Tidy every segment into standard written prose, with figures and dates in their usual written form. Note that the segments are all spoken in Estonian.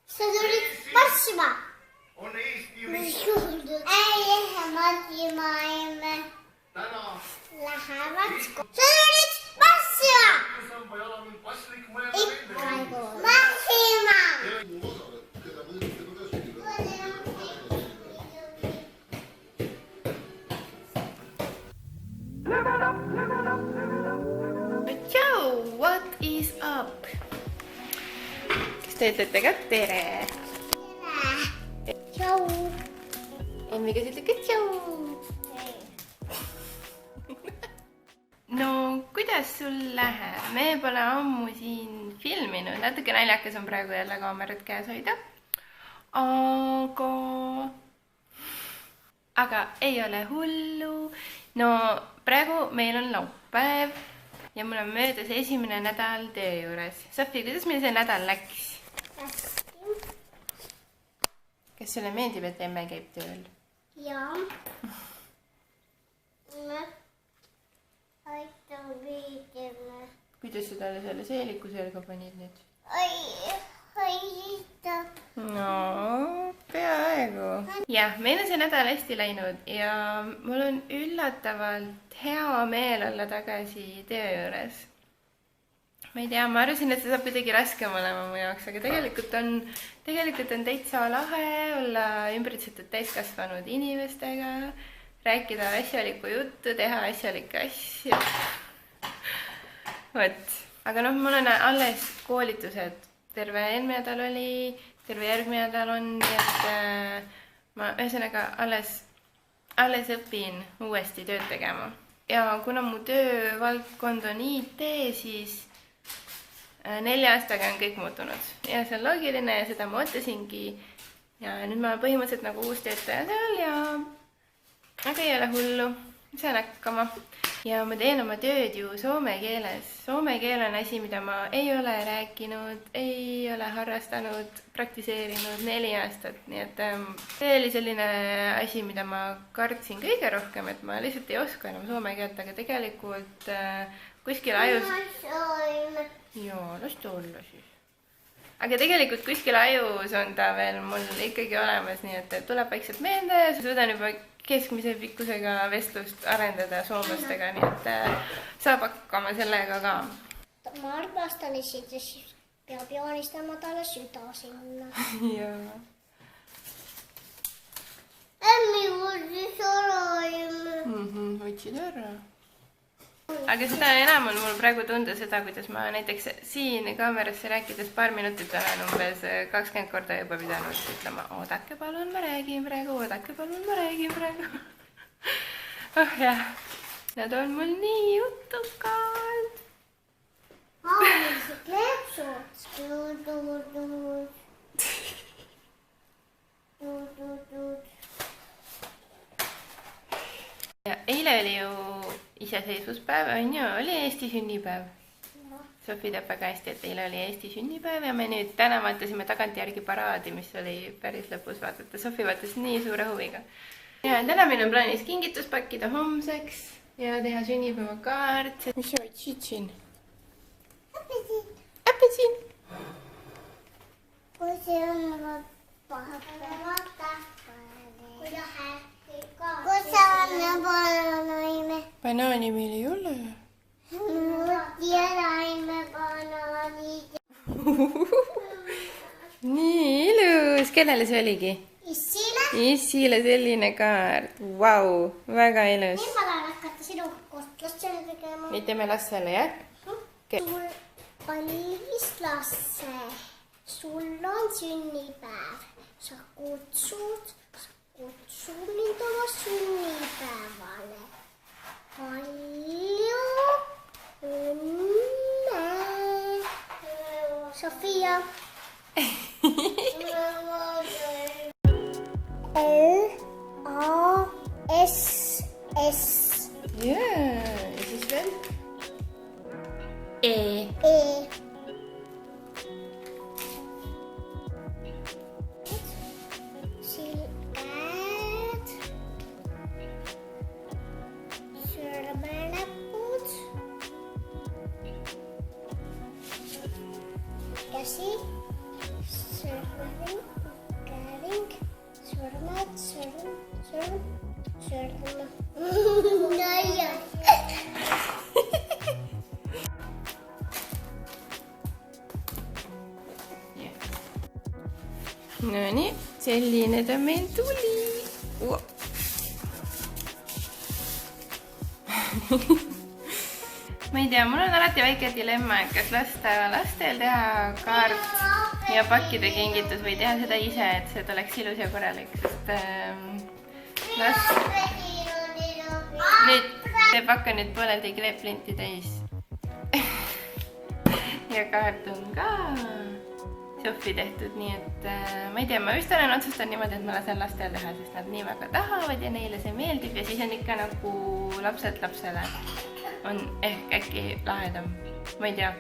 sa tulid marssima. On Eesti Ei, Marssima emme. täna Lähevad. Sa tulid marssima. samba jala on paslik mõelda Ikka ei kuule. Marssima. Ciao, what is up? Kas te ütlete ka tere? Tšau. Emmiga sa ütled ka tšau. No, kuidas sul läheb? Me pole ammu siin filminud. Natuke naljakas on praegu jälle kaamerat käes hoida. Aga ei ole hullu. No, praegu meil on laupäev ja mul on möödas esimene nädal töö juures. Sofi, kuidas meil see nädal läks? Kas sulle meeldib, et emme käib tööl? Jaa. Aitäh viidime. Kuidas sa talle selle seeliku selga panid nüüd? Aitäh. No, peaaegu. Jah, meil on see nädal hästi läinud ja mul on üllatavalt hea meel olla tagasi töö juures. Ma ei tea, ma arvasin, et see saab kuidagi raskem olema mu jaoks, aga tegelikult on täitsa lahe olla ümbritsetud täiskasvanud inimestega, rääkida asjalikku juttu, teha asjalikke asju. Vot, aga noh, mul on alles koolitused. Terve eelmine nädal oli, terve järgmine nädal on, nii et ma ühesõnaga alles õpin uuesti tööd tegema. Ja kuna mu töövaldkond on IT, siis 4 aastaga on kõik muutunud. Ja see on loogiline ja seda ma ootasingi. Ja nüüd ma olen põhimõtteliselt nagu uus töötaja seal ja aga ei ole hullu, saan hakkama. Ja ma teen oma tööd ju soome keeles. Soome keel on asi, mida ma ei ole rääkinud, ei ole harrastanud, praktiseerinud 4 aastat. Nii et see oli selline asi, mida ma kartsin kõige rohkem, et ma lihtsalt ei oska enam soome keelt, aga tegelikult kuskil ajus... Joo, las ta olla siis. Aga tegelikult kuskil ajus on ta veel mul ikkagi olemas, nii et tuleb vaikselt meelde ja suudan juba keskmise pikkusega vestlust arendada soomlastega, nii et saab hakkama sellega ka. Ma arvastan, et siis peab joonistama talle süda sinna. Jaa. Ämmi võttis ära. Võtsid ära. Aga seda enam on mul praegu tunda seda, kuidas ma näiteks siin kaamerasse rääkides paar minutit olen umbes 20 korda juba pidanud ütlema, oodake palun, ma räägin praegu, oodake palun, ma räägin praegu. Oh jah, nad on mul nii jutukad. Aavised lepsud. Ja eile oli ju iseseisvuspäev, on ju, oli Eesti sünnipäev. Sofi teab väga hästi, et eile oli Eesti sünnipäev ja me nüüd täna vaatasime tagantjärgi paraadi, mis oli päris lõpus vaadata. Sofi vaatas nii suure huviga. Ja täna meil on plaanis kingitus pakkida homseks ja teha sünnipäevakaart. Mis sa otsid siin? Appetiin. Kui see on vaata. Kui see on banaanime. Banaani meil ei ole. Tiedäimme banaanid. Nii ilus. Kellele see oligi? Issile. Issile selline kaart. Vau, väga ilus. Nüüd ma tahan hakata sinu kostlastele tegema. Nüüd teeme Lassele, jah? Sul oli vist Lasse. Sul on sünnipäev. Sa kutsud mind oma sünnipäevale. Palju õnne. Sofia. L-A-S-S. Jaa, ja siis veel? E. Silmät. Sõrmenäpud. Käsi. käring, sõrmed, sõrm. Naljas. Nonii, selline ta meil tuli. Ma ei tea, mul on alati väike dilemma, et kas lasta lastel teha kaart ja pakkida kingitus või teha seda ise, et see oleks ilus ja korralik, sest nüüd teeb hakka nüüd pooleldi kleeplinti täis. Ja kaart on ka Sofi tehtud, nii et ma ei tea, ma vist olen otsustanud niimoodi, et ma lasen lastel teha, sest nad nii väga tahavad ja neile see meeldib ja siis on ikka nagu lapselt lapsele on ehk äkki lahedam, ma ei tea.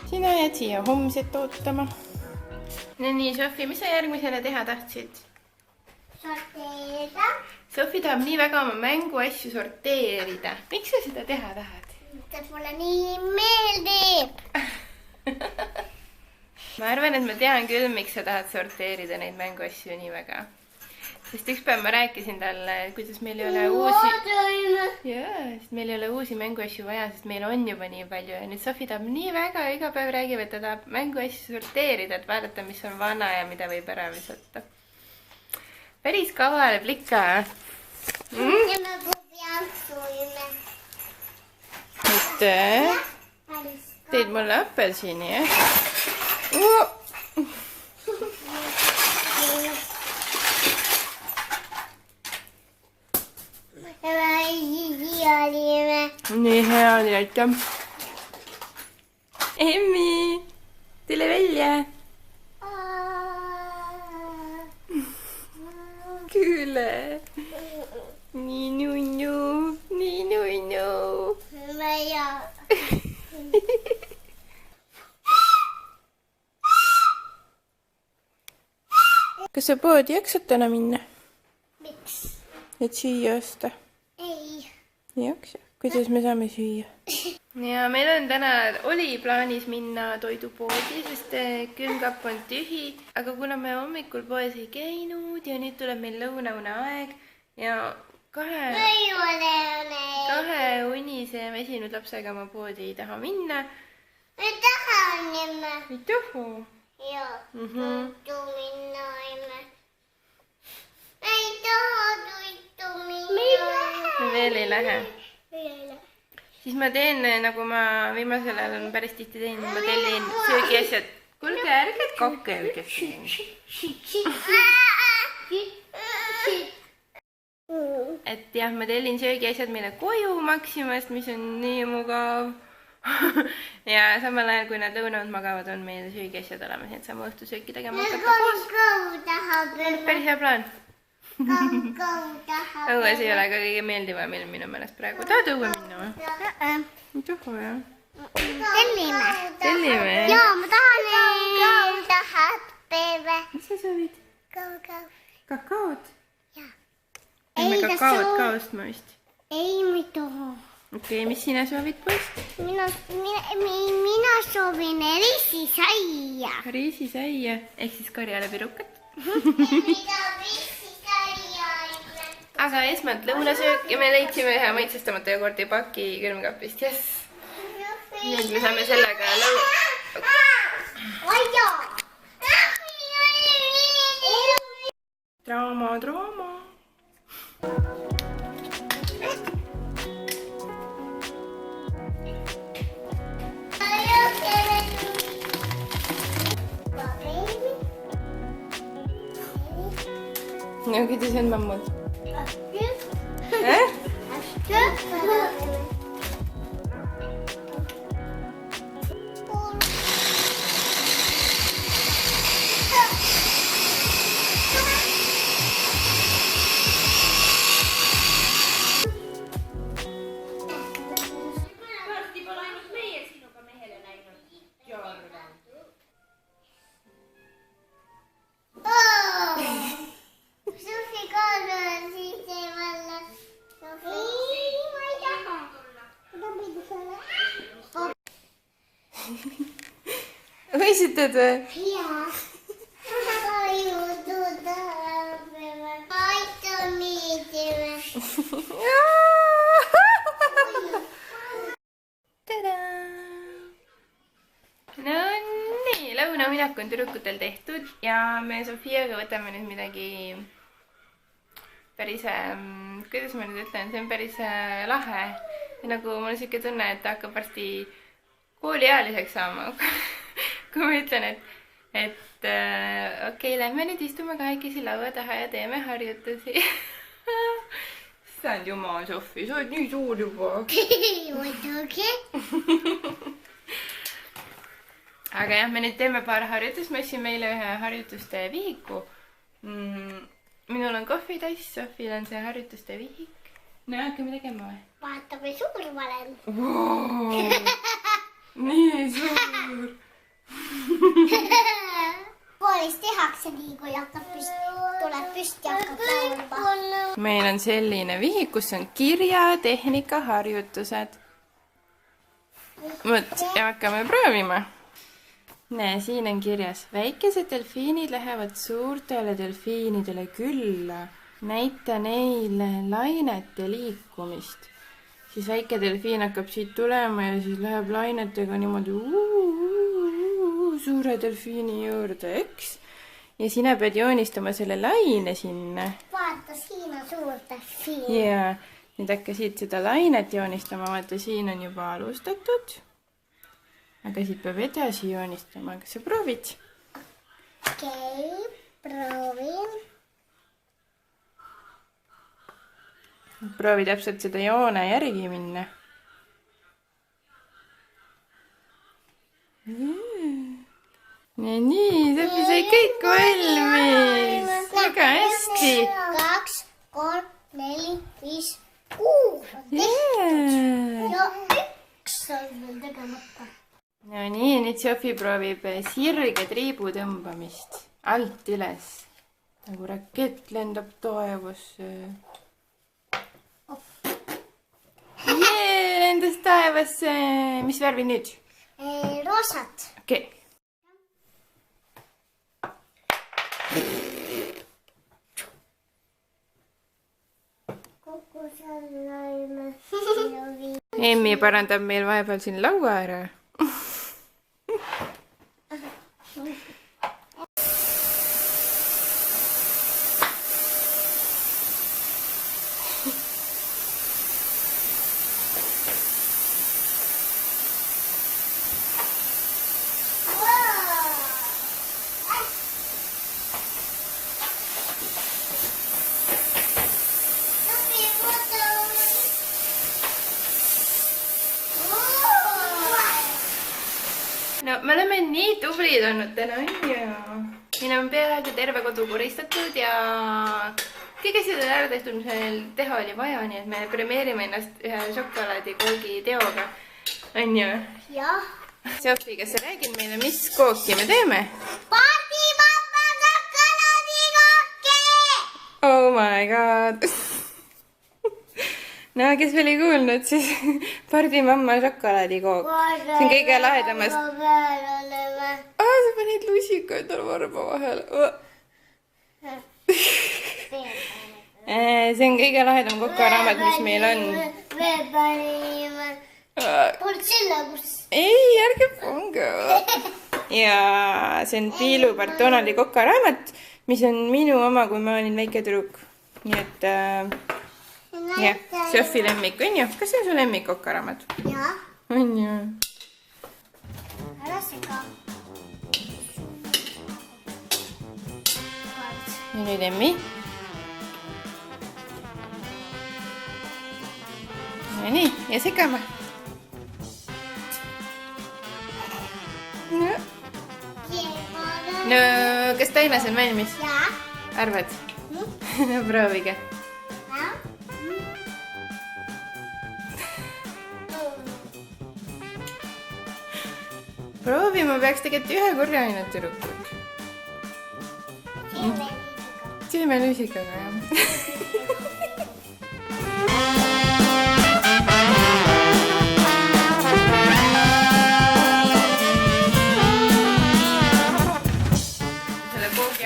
Sina jääd siia homset ootama. No nii, Sofi, mis sa järgmisele teha tahtsid? Sorteerida. Sofi tahab nii väga oma mänguasju sorteerida. Miks sa seda teha tahad? Sest mulle nii meeldib. Ma arvan, et ma tean küll, miks sa tahad sorteerida neid mänguasju nii väga. Sest üks päev ma rääkisin talle, kuidas meil ei ole uusi... Jaa, sest meil ei ole uusi mänguasju vaja, sest meil on juba nii palju. Ja nüüd Sofi tahab nii väga ja iga päev räägib, et ta tahab mänguasju sorteerida, et vaadata, mis on vana ja mida võib ära visata. Päris kavaleb likka. Ja me pubiansuime. Aitäh. Teed mulle apelsini, jah? Nii hea oli, aitäh. Emmi, tule välja. Küle. Nii nunnu, nii nunnu. Meja. Kas sa poodi jaksad täna minna? Miks? Et süüa osta? Ei. Jaksa. Kuidas me saame süüa? Ja meil on täna, oli plaanis minna toidupoodi, sest külmkapp on tühi. Aga kuna me hommikul poes ei käinud ja nüüd tuleb meil lõunaune aeg ja kahe unise ja väsinud lapsega ma poodi ei taha minna. Me tahame. Ei taha? Joo, tuittu minna emme. Ei taha tuittu minna. Veel ei lähe. Siis ma teen, nagu ma viimasel ajal on päris tihti teinud, ma tellin söögiasjad. Kuulge, ärge kakelge siin. Et jah, ma tellin söögiasjad meile koju Maximast, mis on nii mugav. Ja samal ajal, kui nad lõunavad magavad, on meil söögiasjad olemas, et saame õhtusööki tegema hakata koos. Päris hea plaan. Õues ei ole ka kõige meeldivam ilm minu meelest praegu. Tahad õue minna või? Ei taha, jah. Tellime? Joo, ma tahan tahad peave. Mis sa soovid? Kakaod? Emme Ei, kakaod ka ostma vist. Ei, ma ei taha. Okei, mis sina soovid poest? Mina soovin riisisaia. Riisisaia, ehk siis karjalepirukat. Aga esmalt lõunasöök ja me leidsime ühe maitsestamata jogurti paki külmkapist, jess. Nüüd me saame sellega Draama. No, kuidas on mammud? Võisitad või? No nii, lõunaminek on tüdrukutel tehtud ja me Sofiaga võtame nüüd midagi päris, kuidas ma nüüd ütlen, see on päris lahe. Ja nagu mul on siuke tunne, et ta hakkab varsti kooliealiseks saama. Kui ma ütlen, et okei, lähme nüüd istume kahekesi laua taha ja teeme harjutusi. Issand jumal, Sofi, sa oled nii suur juba. Aga jah, me nüüd teeme paar harjutust. Ma ostsin meile ühe harjutuste vihiku. Minul on kohvitass, Sofil on see harjutuste vihik. No hakkame tegema või? Vaata, kui suur ma olen. Wow, nii suur. Koolis tehakse nii, kui tuleb püsti ja hakkab laulma. Meil on selline vihik, kus on kirjatehnika harjutused. Võt, ja hakkame proovima. Näe, siin on kirjas. Väikesed delfiinid lähevad suurtele delfiinidele külla. Näita neile lainete liikumist. Siis väike delfiin hakkab siit tulema ja siis läheb lainetega niimoodi suure delfiini juurde, eks? Ja sina pead joonistama selle laine sinna. Vaata, siin on suur delfiin. Ja nüüd hakka siit seda lainet joonistama. Vaata, siin on juba alustatud. Aga siit peab edasi joonistama. Kas sa proovid? Okei, proovin. Proovi täpselt seda joone järgi minna. Nii, Sofi sai kõik valmis. Väga hästi. 2, 3, 4, 5, 6 on tehtud. Ja 1 on veel tegemata. No nii, nüüd Sofi proovib sirge triibu tõmbamist. Alt üles. Nagu rakett lendab taevasse. Jee, lendas taevasse. Mis värvi nüüd? Roosat. Okei. Kokku saime. Emmi parandab meil vahepeal siin laua ära. No, me oleme nii tublid olnud täna, on ju. Meil on peaaegu terve kodu koristatud ja kõik asjad on ära tehtud, mis meil teha oli vaja, nii et me premeerime ennast ühe šokolaadikoogi teoga. On ju? Jah. Sofi, kas sa räägid meile, mis kooki me teeme? Pardimamma šokolaadikooki! Oh my god! No, kes veel ei kuulnud, siis Pardimamma šokolaadikook. See on kõige lahedamast. Sa panid lusikaid tal varba vahel. See on kõige lahedam kokaraamat, mis meil on. Me panime portsellakus. Ei, ärge pange. Ja see on Piilu Bartonali kokaraamat, mis on minu oma, kui ma olin väike tüdruk. Nii et... jah, Sofi lemmik, on ju? Kas see on su lemmik kokaraamat? Jah. On ju? Ära sega. Ja nüüd Emmi. Ja nii, ja segama. No, kas tainas on valmis? Jah. Arvad? No proovige. Proovima peaks tegelikult ühe korra ainult tüdrukut. Seemelusikaga, jah.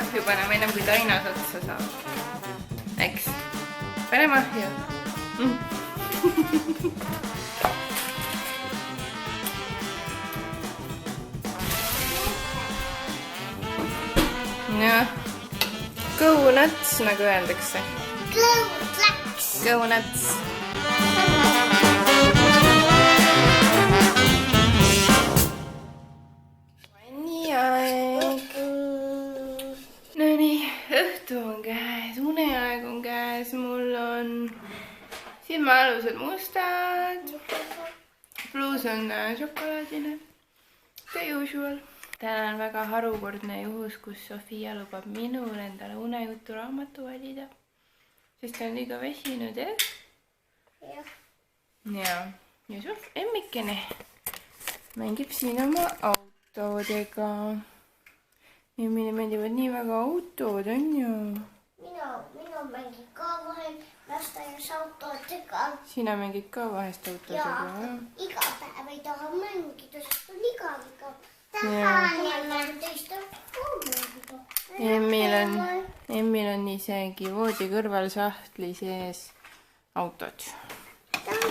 ahju panema ennem kui tainas otsa saab. Eks? Paneme ahju. Jah. Go nuts, nagu öeldakse. Go nuts. Go nuts. No nii, õhtu on käes, uneaeg on käes, mul on silmaalused mustad, pluus on šokolaadine, the usual. Täna on väga harukordne juhus, kus Sofia lubab minul endale unejuturaamatu valida, sest ta on liiga väsinud, jah? Ja Sof emmikene mängib siin oma autodega. Emmile meeldivad nii väga autod, on ju? Mina mängin ka vahel lasteaias autodega. Sina mängid ka vahest autodega, jah? Iga päev ei taha mängida, sest on igav. Tahan jälle teist mängida. Emmil on isegi voodi kõrval sahtli sees autod. Tahan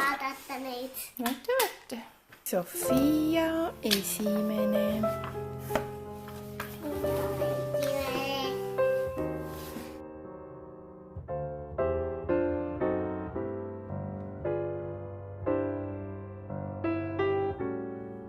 vaadata neid. Vaata. Sofia esimene.